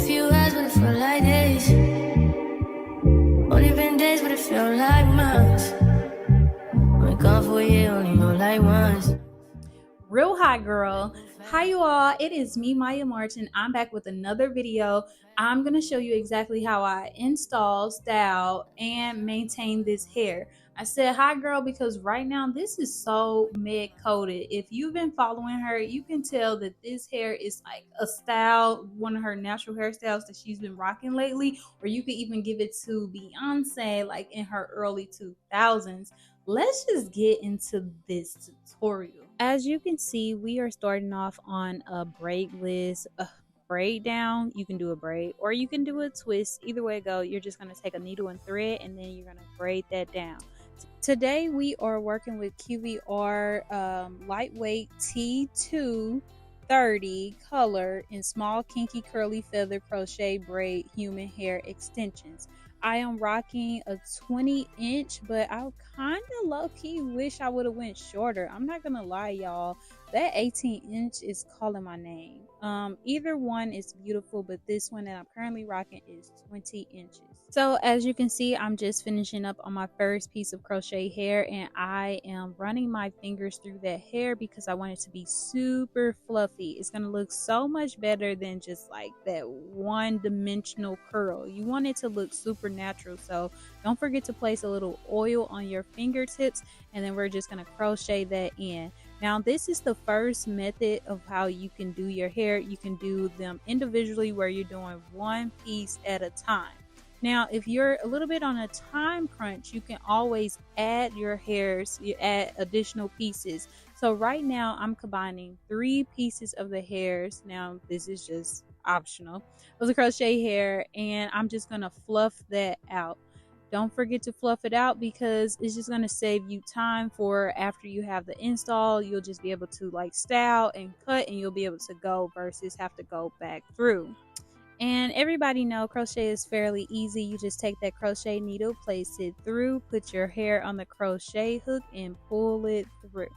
few hours, but it felt like days. Only been days, but it felt like months. Been gone for a year, only know like once. Real hot girl. Hi you all, it is me, Maya Martin. I'm back with another video. I'm going to show you exactly how I install, style, and maintain this hair. I said hi girl because right now this is so mid coated. If you've been following her, you can tell that this hair is like a style, one of her natural hairstyles that she's been rocking lately, or you could even give it to Beyonce like in her early 2000s. Let's just get into this tutorial. As you can see, we are starting off on a braidless braid down. You can do a braid or you can do a twist. Either way it go, you're just going to take a needle and thread and then you're going to braid that down. Today we are working with QVR lightweight T2 30 color in small kinky curly feather crochet braid human hair extensions. I am rocking a 20-inch, but I kind of low-key wish I would have went shorter. I'm not gonna lie, y'all. That 18-inch is calling my name. Either one is beautiful, but this one that I'm currently rocking is 20 inches. So as you can see, I'm just finishing up on my first piece of crochet hair, and I am running my fingers through that hair because I want it to be super fluffy. It's gonna look so much better than just like that one-dimensional curl. You want it to look super natural, so don't forget to place a little oil on your fingertips, and then we're just gonna crochet that in. Now this is the first method of how you can do your hair. You can do them individually where you're doing one piece at a time. Now if you're a little bit on a time crunch, you can always add your hairs, you add additional pieces. So right now I'm combining 3 pieces of the hairs. Now this is just optional of the crochet hair, and I'm just gonna fluff that out. Don't forget to fluff it out because it's just going to save you time for after you have the install. You'll just be able to like style and cut, and you'll be able to go versus have to go back through. And everybody know crochet is fairly easy. You just take that crochet needle, place it through, put your hair on the crochet hook and pull it through.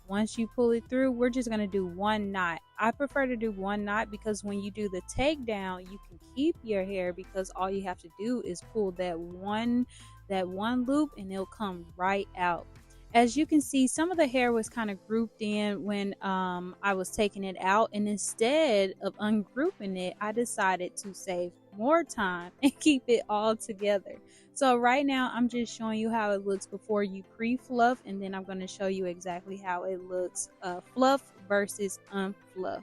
Once you pull it through, we're just going to do 1 knot. I prefer to do 1 knot because when you do the takedown, you can keep your hair because all you have to do is pull that one loop and it'll come right out. As you can see, some of the hair was kind of grouped in when I was taking it out, and instead of ungrouping it, I decided to save more time and keep it all together. So right now I'm just showing you how it looks before you pre-fluff, and then I'm going to show you exactly how it looks fluff versus unfluffed.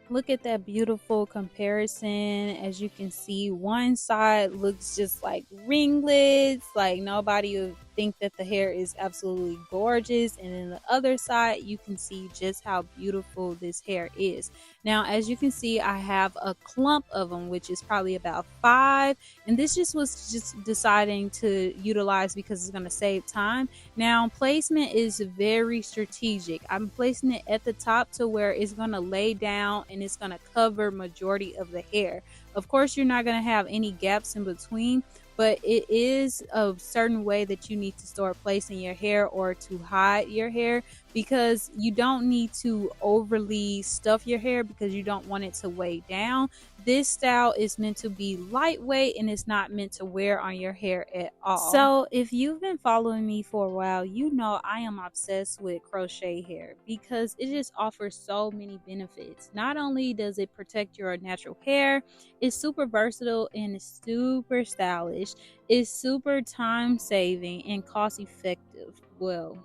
Look at that beautiful comparison. As you can see, one side looks just like ringlets, like nobody would think that the hair is absolutely gorgeous, and then the other side you can see just how beautiful this hair is. Now as you can see, I have a clump of them, which is probably about 5, and this just was just deciding to utilize because it's going to save time. Now placement is very strategic. I'm placing it at the top to where it's going to lay down and it's going to cover majority of the hair. Of course you're not going to have any gaps in between, but it is a certain way that you need to start placing your hair or to hide your hair, because you don't need to overly stuff your hair because you don't want it to weigh down. This style is meant to be lightweight and it's not meant to wear on your hair at all. So if you've been following me for a while, you know I am obsessed with crochet hair because it just offers so many benefits. Not only does it protect your natural hair, it's super versatile and it's super stylish. It's super time saving and cost effective. Well,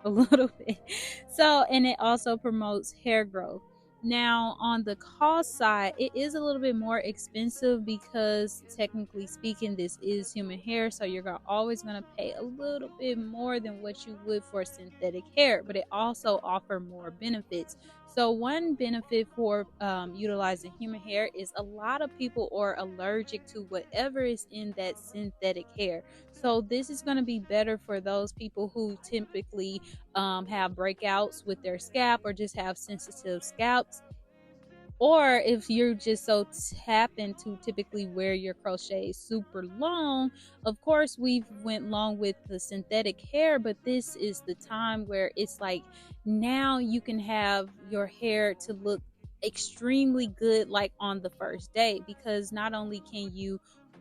a little bit. So, and it also promotes hair growth. Now on the cost side, it is a little bit more expensive because technically speaking this is human hair, so you're always going to pay a little bit more than what you would for synthetic hair, but it also offers more benefits. So one benefit for utilizing human hair is a lot of people are allergic to whatever is in that synthetic hair. So this is going to be better for those people who typically have breakouts with their scalp or just have sensitive scalps. Or if you're just so happen to typically wear your crochet super long, of course we've went long with the synthetic hair, but this is the time where it's like now you can have your hair to look extremely good like on the first day, because not only can you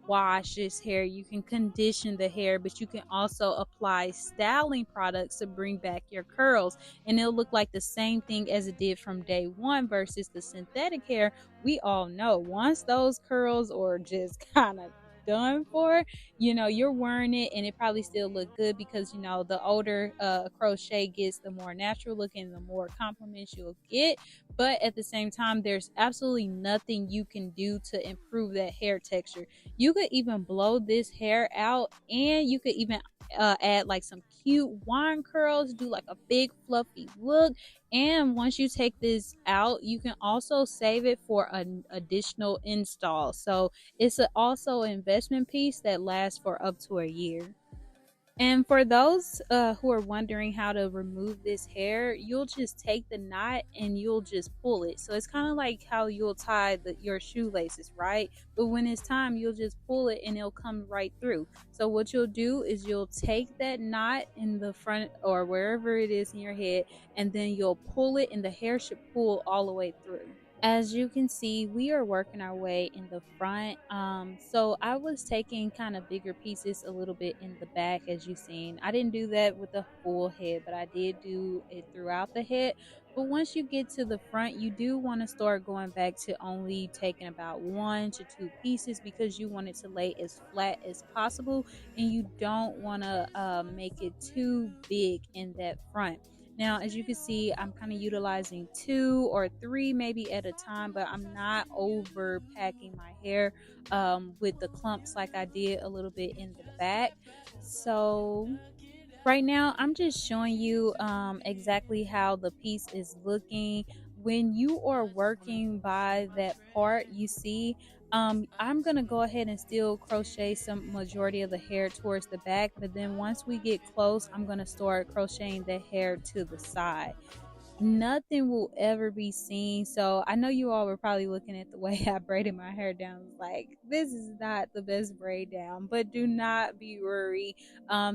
wash this hair, you can condition the hair, but you can also apply styling products to bring back your curls, and it'll look like the same thing as it did from day one. Versus the synthetic hair, we all know once those curls are just kind of done for, you're wearing it and it probably still look good, because the older crochet gets, the more natural looking, the more compliments you'll get. But at the same time, there's absolutely nothing you can do to improve that hair texture. You could even blow this hair out, and you could even add like some cute wine curls, do like a big fluffy look. And once you take this out, you can also save it for an additional install. So it's also an investment piece that lasts for up to a year. And for those who are wondering how to remove this hair, you'll just take the knot and you'll just pull it. So it's kind of like how you'll tie your shoelaces, right? But when it's time, you'll just pull it and it'll come right through. So what you'll do is you'll take that knot in the front or wherever it is in your head, and then you'll pull it, and the hair should pull all the way through. As you can see, we are working our way in the front. So I was taking kind of bigger pieces a little bit in the back. As you seen, I didn't do that with the full head, but I did do it throughout the head. But once you get to the front, you do want to start going back to only taking about 1 to 2 pieces, because you want it to lay as flat as possible, and you don't want to make it too big in that front. Now, as you can see, I'm kind of utilizing 2 or 3 maybe at a time, but I'm not over packing my hair with the clumps like I did a little bit in the back. So right now, I'm just showing you exactly how the piece is looking. When you are working by that part, you see, I'm gonna go ahead and still crochet some majority of the hair towards the back, but then once we get close, I'm gonna start crocheting the hair to the side. Nothing will ever be seen. So I know you all were probably looking at the way I braided my hair down, like, this is not the best braid down, but do not be worried.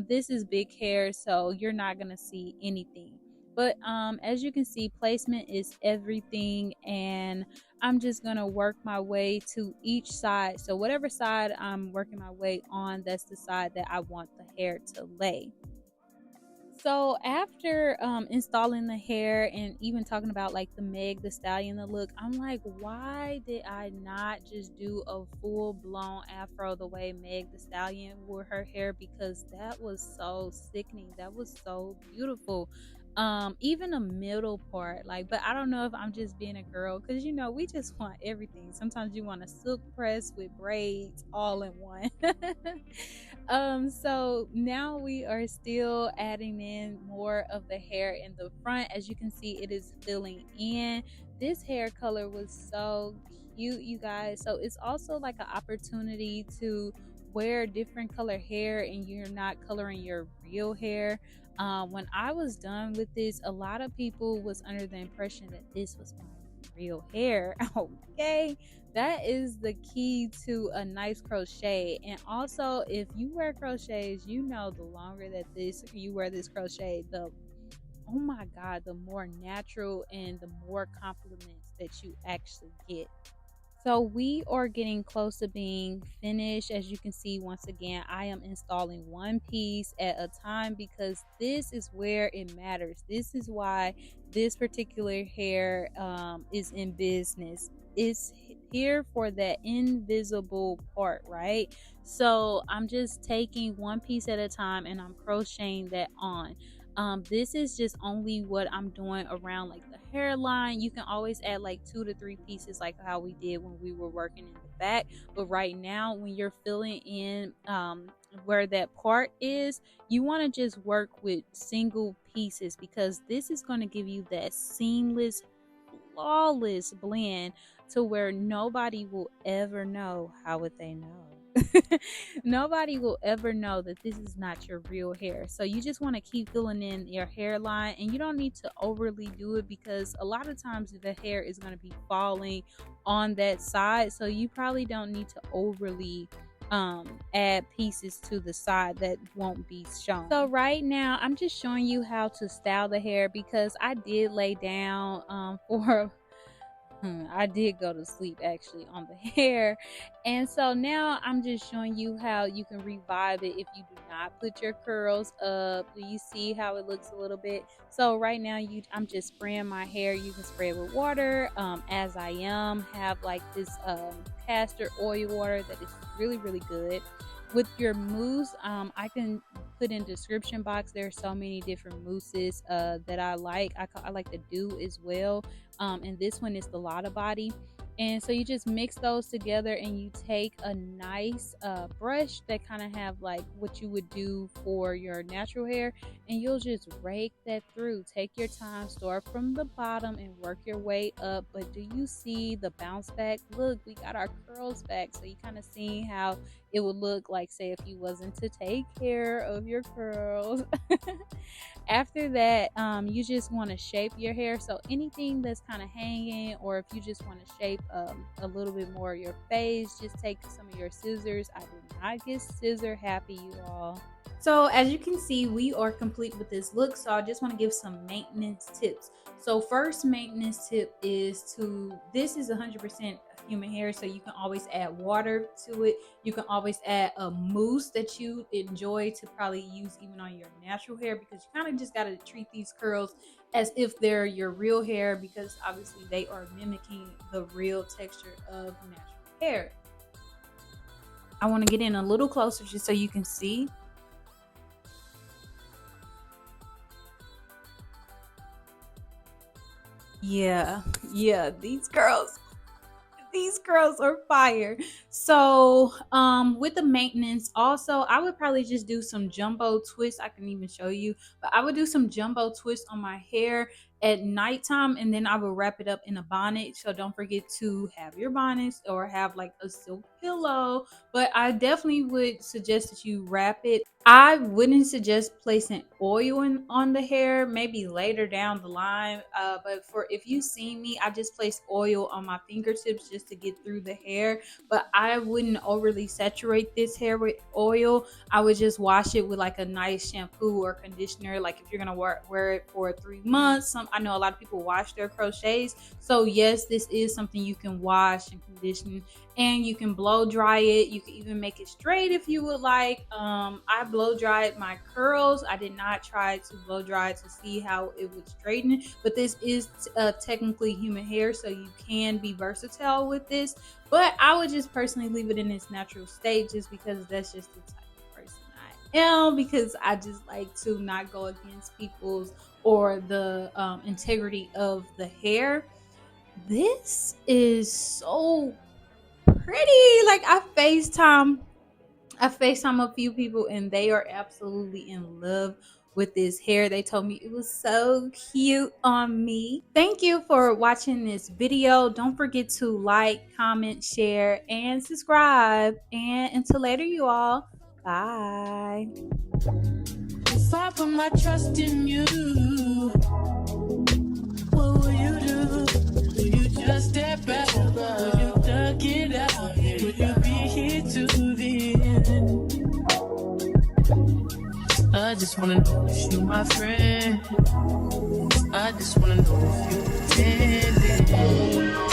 This is big hair, so you're not gonna see anything. But as you can see, placement is everything, and I'm just gonna work my way to each side. So whatever side I'm working my way on, that's the side that I want the hair to lay. So after installing the hair and even talking about like the Meg the Stallion the look, I'm like, why did I not just do a full blown afro the way Meg the Stallion wore her hair? Because that was so sickening. That was so beautiful. Even a middle part, like, but I don't know if I'm just being a girl, because we just want everything. Sometimes you want a silk press with braids all in one. So now we are still adding in more of the hair in the front. As you can see, it is filling in. This hair color was so cute, you guys. So it's also like an opportunity to wear different color hair and you're not coloring your real hair. When I was done with this, a lot of people was under the impression that this was my real hair. Okay, that is the key to a nice crochet. And also, if you wear crochets, the longer that you wear this crochet, the oh my god, the more natural and the more compliments that you actually get. So we are getting close to being finished. As you can see, once again, I am installing one piece at a time, because this is where it matters. This is why this particular hair is in business. It's here for that invisible part, right? So I'm just taking one piece at a time and I'm crocheting that on. This is just only what I'm doing around like the hairline. You can always add like 2 to 3 pieces, like how we did when we were working in the back. But right now, when you're filling in where that part is, you want to just work with single pieces, because this is going to give you that seamless, flawless blend to where nobody will ever know. How would they know? Nobody will ever know that this is not your real hair. So you just want to keep filling in your hairline, and you don't need to overly do it, because a lot of times the hair is going to be falling on that side. So you probably don't need to overly add pieces to the side that won't be shown. So right now I'm just showing you how to style the hair, because I did lay down for I did go to sleep actually on the hair. And so now I'm just showing you how you can revive it if you do not put your curls up. Do you see how it looks a little bit? So right now I'm just spraying my hair. You can spray it with water, as I have like this castor oil water that is really, really good. With your mousse, I can put in description box. There are so many different mousses that I like. I like the Dew as well. And this one is the Lotta Body. And so you just mix those together and you take a nice brush that kind of have like what you would do for your natural hair, and you'll just rake that through. Take your time, start from the bottom and work your way up. But do you see the bounce back? Look, we got our curls back. So you kind of see how it would look like, say, if you wasn't to take care of your curls. After that, you just want to shape your hair. So anything that's kind of hanging, or if you just want to shape a little bit more of your face, just take some of your scissors. I do not get scissor happy, you all. So as you can see, we are complete with this look. So I just want to give some maintenance tips. So first maintenance tip is this is 100% human hair, so you can always add water to it. You can always add a mousse that you enjoy to probably use even on your natural hair, because you kind of just got to treat these curls as if they're your real hair, because obviously they are mimicking the real texture of natural hair. I want to get in a little closer just so you can see. Yeah, these girls are fire. So with the maintenance also, I would probably just do some jumbo twists. I can even show you, but I would do some jumbo twists on my hair at nighttime, and then I would wrap it up in a bonnet. So don't forget to have your bonnets or have like a silk pillow, but I definitely would suggest that you wrap it. I wouldn't suggest placing oil on the hair, maybe later down the line. But for if you see me, I just place oil on my fingertips just to get through the hair. But I wouldn't overly saturate this hair with oil. I would just wash it with like a nice shampoo or conditioner. Like if you're gonna wear it for 3 months, I know a lot of people wash their crochets. So yes, this is something you can wash and condition, and you can blow dry it. You can even make it straight if you would like. I blow dried my curls. I did not try to blow dry it to see how it would straighten, but this is technically human hair, so you can be versatile with this. But I would just personally leave it in its natural state, just because that's just the type of person I am, because I just like to not go against people's or the integrity of the hair. This is so pretty. Like I FaceTime a few people and they are absolutely in love with this hair. They told me it was so cute on me. Thank you for watching this video. Don't forget to like, comment, share, and subscribe. And until later, you all. Bye. If I put my trust in you, what will you do? Will you just step back? Will you duck it out? Will you be here to the end? I just wanna know if you're my friend. I just wanna know if you're pretending.